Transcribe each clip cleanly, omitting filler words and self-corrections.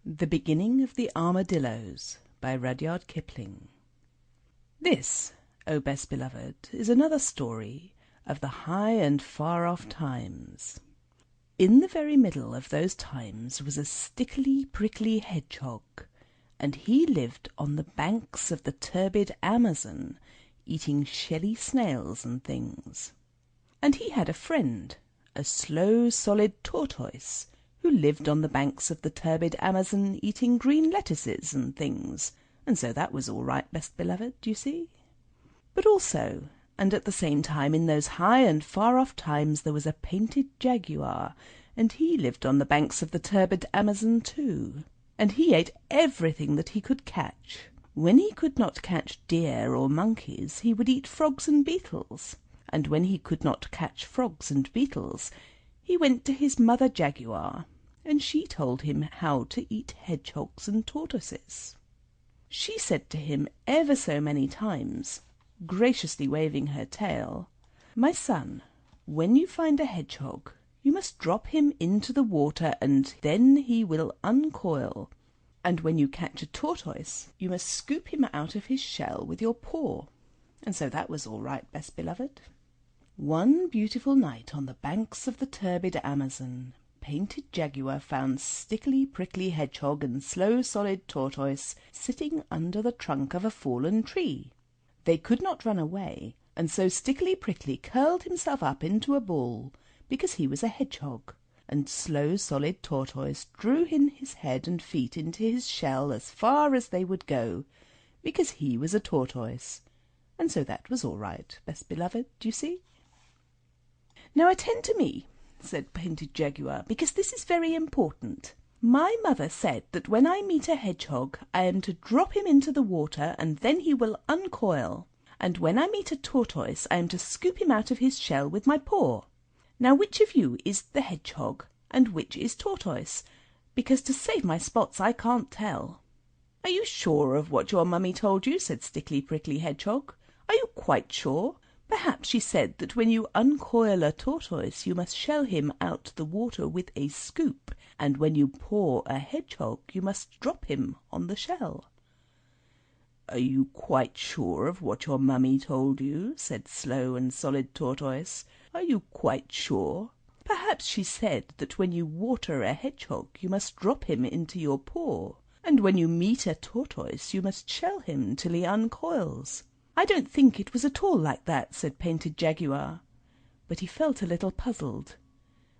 The Beginning of the Armadillos by Rudyard Kipling. This, O best beloved, is another story of the high and far-off times. In the very middle of those times was a stickly prickly hedgehog, and he lived on the banks of the turbid Amazon, eating shelly snails and things. And he had a friend, a slow solid tortoise, who lived on the banks of the turbid Amazon, eating green lettuces and things, and so that was all right, best beloved, you see. But also, and at the same time, in those high and far-off times, there was a painted jaguar, and he lived on the banks of the turbid Amazon too, and he ate everything that he could catch. When he could not catch deer or monkeys, he would eat frogs and beetles, and when he could not catch frogs and beetles, he went to his mother jaguar, and she told him how to eat hedgehogs and tortoises. She said to him ever so many times, graciously waving her tail, "My son, when you find a hedgehog, you must drop him into the water, and then he will uncoil. And when you catch a tortoise, you must scoop him out of his shell with your paw." And so that was all right, best beloved. One beautiful night on the banks of the turbid Amazon, Painted Jaguar found Stickly Prickly Hedgehog and Slow Solid Tortoise sitting under the trunk of a fallen tree. They could not run away, and so Stickly Prickly curled himself up into a ball, because he was a hedgehog, and Slow Solid Tortoise drew in his head and feet into his shell as far as they would go, because he was a tortoise, and so that was all right, best beloved, do you see? "Now attend to me," said Painted Jaguar, "because this is very important. My mother said that when I meet a hedgehog I am to drop him into the water, and then he will uncoil, and when I meet a tortoise I am to scoop him out of his shell with my paw. Now which of you is the hedgehog, and which is tortoise? Because to save my spots I can't tell." "Are you sure of what your mummy told you?" said Stickly Prickly Hedgehog. "Are you quite sure? Perhaps she said that when you uncoil a tortoise you must shell him out the water with a scoop, and when you paw a hedgehog you must drop him on the shell." "Are you quite sure of what your mummy told you?" said Slow and Solid Tortoise. "Are you quite sure? Perhaps she said that when you water a hedgehog you must drop him into your paw, and when you meet a tortoise you must shell him till he uncoils." "I don't think it was at all like that," said Painted Jaguar, but he felt a little puzzled.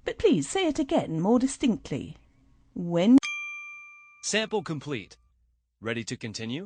"But please say it again more distinctly." "When..." Sample complete. Ready to continue?